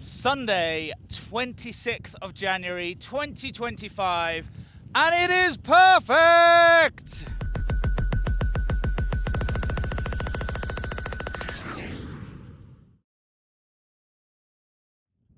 Sunday, 26th of January 2025, and it is perfect!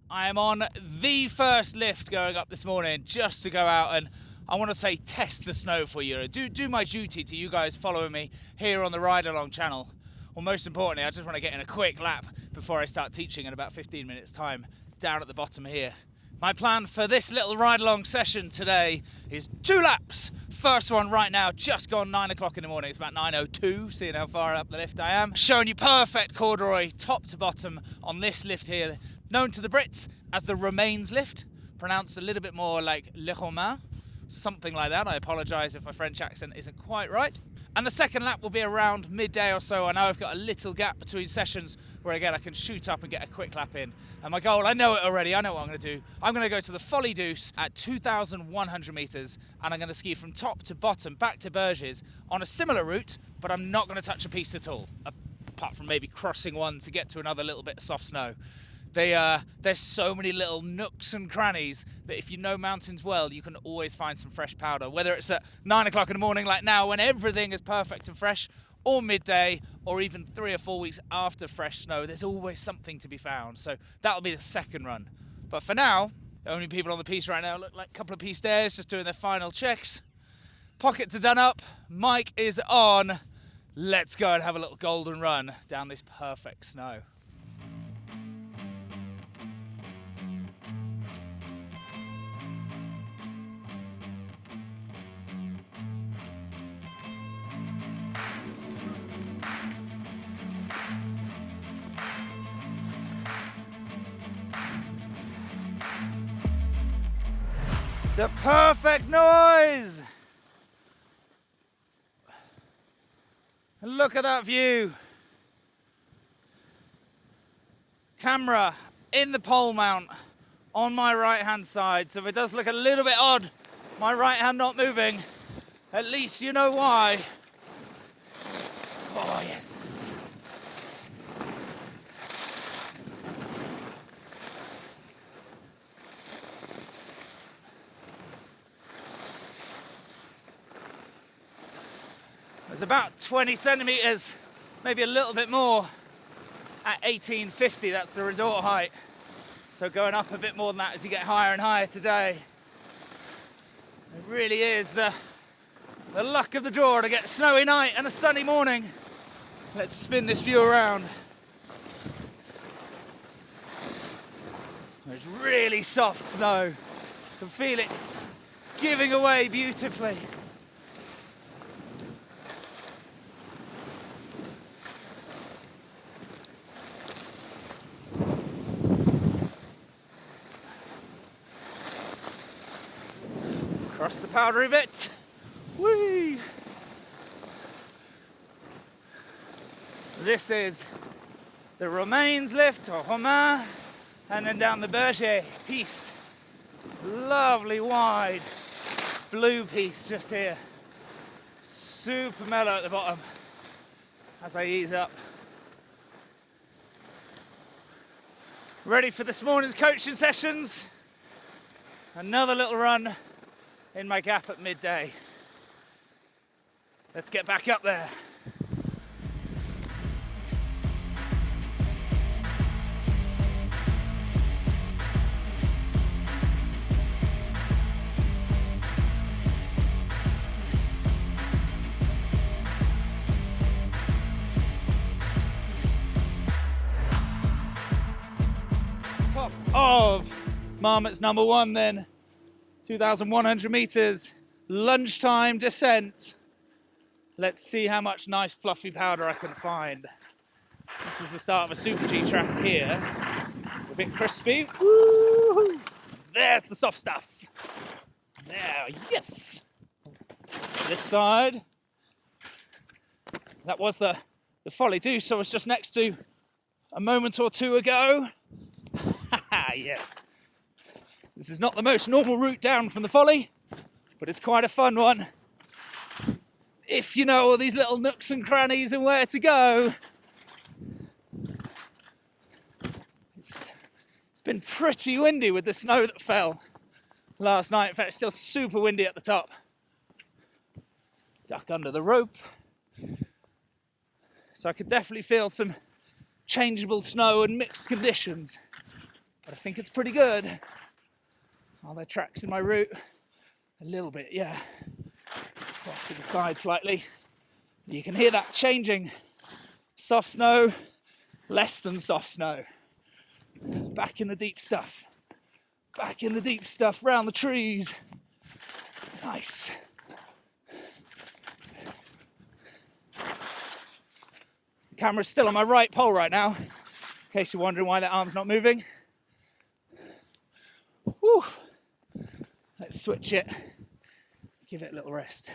I am on the first lift going up this morning just to go out and, I want to say, test the snow for you. Do my duty to you guys following me here on the Ridealong channel. Well, most importantly, I just want to get in a quick lap before I start teaching in about 15 minutes time down at the bottom here. My plan for this little ride-along session today is 2 laps. First one right now, just gone 9 o'clock in the morning. It's about 9:02, seeing how far up the lift I am. Showing you perfect corduroy, top to bottom, on this lift here, known to the Brits as the Romains lift, pronounced a little bit more like Le Romains, something like that. I apologise if my French accent isn't quite right. And the second lap will be around midday or so. I know I've got a little gap between sessions where, again, I can shoot up and get a quick lap in. And my goal, I know it already, I know what I'm going to do. I'm going to go to the Folly Deuce at 2,100 metres, and I'm going to ski from top to bottom back to Berges on a similar route, but I'm not going to touch a piste at all, apart from maybe crossing one to get to another little bit of soft snow. There's so many little nooks and crannies that if you know mountains well, you can always find some fresh powder, whether it's at 9 o'clock in the morning like now when everything is perfect and fresh, or midday, or even 3 or 4 weeks after fresh snow. There's always something to be found. So that'll be the second run. But for now, the only people on the piste right now look like a couple of pistes just doing their final checks. Pockets are done up, mic is on. Let's go and have a little golden run down this perfect snow. The perfect noise! And look at that view. Camera in the pole mount on my right hand side, so if it does look a little bit odd, my right hand not moving, at least you know why. Oh yes. There's about 20 centimeters, maybe a little bit more, at 1850, that's the resort height. So going up a bit more than that as you get higher and higher today. It really is the luck of the draw to get a snowy night and a sunny morning. Let's spin this view around. There's really soft snow. You can feel it giving away beautifully. Across the powdery bit. Whee! This is the Romains lift, or Romains, and then down the Berges piste. Lovely wide blue piste just here. Super mellow at the bottom as I ease up. Ready for this morning's coaching sessions. Another little run in my gap at midday. Let's get back up there. Top of Marmot's number 1 then. 2,100 meters, lunchtime descent. Let's see how much nice fluffy powder I can find. This is the start of a Super G track here. A bit crispy. Woo-hoo. There's the soft stuff. There, yes. This side. That was the Folly Deuce, so I was just next to a moment or two ago. Yes. This is not the most normal route down from the Folly, but it's quite a fun one. If you know all these little nooks and crannies and where to go. It's It's been pretty windy with the snow that fell last night. In fact, it's still super windy at the top. Duck under the rope. So I could definitely feel some changeable snow and mixed conditions. But I think it's pretty good. Are there tracks in my route? A little bit, yeah. Off to the side slightly. You can hear that changing. Soft snow, less than soft snow. Back in the deep stuff. Back in the deep stuff, round the trees. Nice. The camera's still on my right pole right now, in case you're wondering why that arm's not moving. Whew. Let's switch it. Give it a little rest.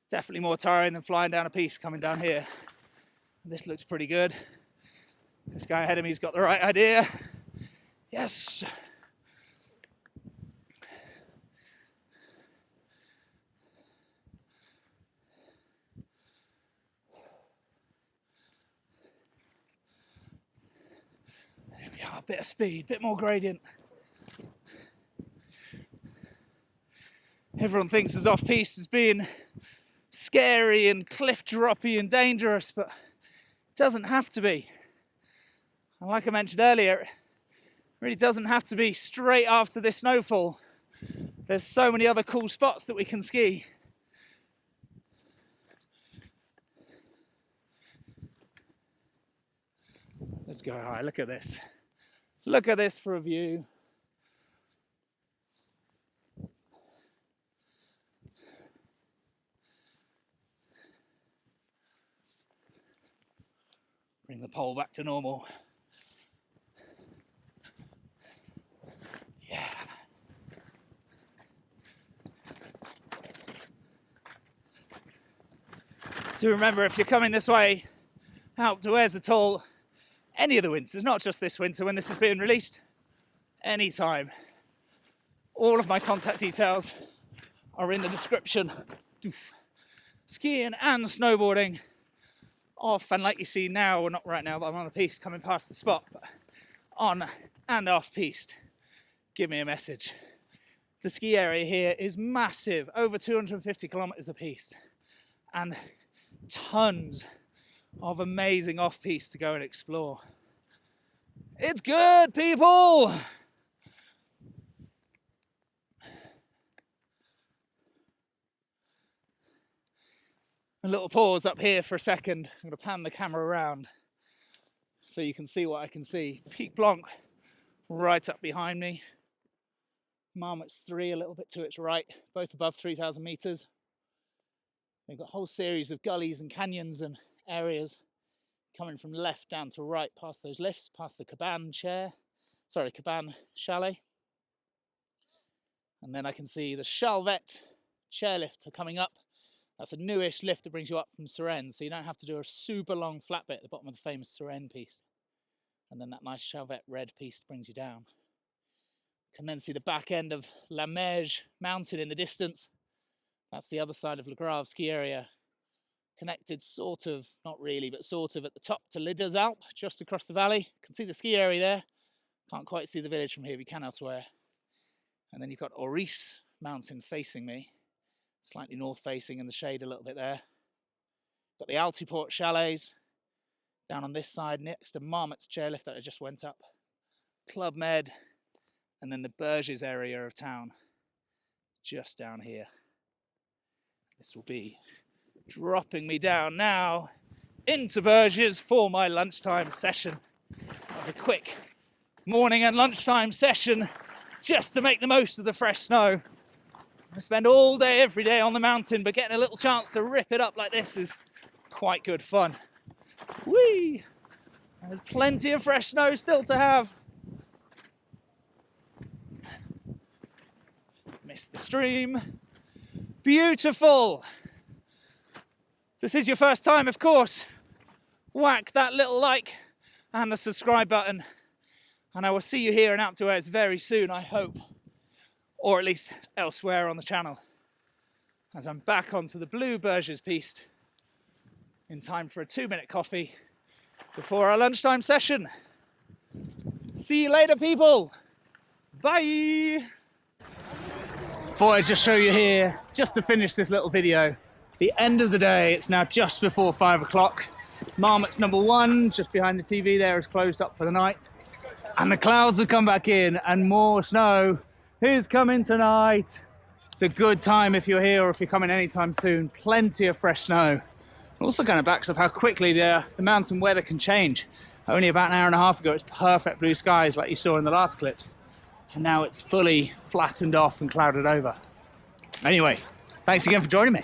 Definitely more tiring than flying down a piste coming down here. This looks pretty good. This guy ahead of me's got the right idea. Yes. There we are, a bit of speed, a bit more gradient. Everyone thinks as off-piste as being scary and cliff droppy and dangerous, but it doesn't have to be. And like I mentioned earlier, it really doesn't have to be straight after this snowfall. There's so many other cool spots that we can ski. Let's go high, look at this. Look at this for a view. Bring the pole back to normal. Yeah. So remember, if you're coming this way, out to Wales at all, any of the winters, not just this winter when this is being released, anytime. All of my contact details are in the description. Skiing and snowboarding. Off and like you see now, well not right now, but I'm on the piste coming past the spot, but on and off piste, give me a message. The ski area here is massive, over 250 kilometers a piste, and tons of amazing off piste to go and explore. It's good, people! A little pause up here for a second. I'm going to pan the camera around so you can see what I can see. Peak Blanc right up behind me. Marmot's 3 a little bit to its right, both above 3,000 meters. They've got a whole series of gullies and canyons and areas coming from left down to right past those lifts, past the Cabane Chalet. And then I can see the Chalvet chairlift coming up. That's a newish lift that brings you up from Suresnes, so you don't have to do a super long flat bit at the bottom of the famous Suresnes piste. And then that nice Chalvet red piste brings you down. You can then see the back end of La Meige mountain in the distance. That's the other side of Le Grave ski area. Connected sort of, not really, but sort of at the top to Les Deux Alps, just across the valley. You can see the ski area there. Can't quite see the village from here, we can elsewhere. And then you've got Auris mountain facing me. Slightly north facing in the shade a little bit there. Got the Altiport chalets down on this side next to Marmot's chairlift that I just went up. Club Med, and then the Berges area of town just down here. This will be dropping me down now into Berges for my lunchtime session. That was a quick morning and lunchtime session just to make the most of the fresh snow. I spend all day, every day on the mountain, but getting a little chance to rip it up like this is quite good fun. Whee! There's plenty of fresh snow still to have. Missed the stream. Beautiful! If this is your first time, of course, whack that little like and the subscribe button. And I will see you here in Alps to Wales very soon, I hope. Or at least elsewhere on the channel, as I'm back onto the blue Berges piste in time for a 2-minute coffee before our lunchtime session. See you later, people. Bye. Thought I'd just show you here, just to finish this little video, the end of the day. It's now just before 5 o'clock. Marmot's number 1, just behind the TV there, is closed up for the night. And the clouds have come back in and more snow is coming tonight. It's a good time if you're here or if you're coming anytime soon. Plenty of fresh snow. It also kind of backs up how quickly the mountain weather can change. Only about an hour and a half ago, it's perfect blue skies like you saw in the last clips. And now it's fully flattened off and clouded over. Anyway, thanks again for joining me.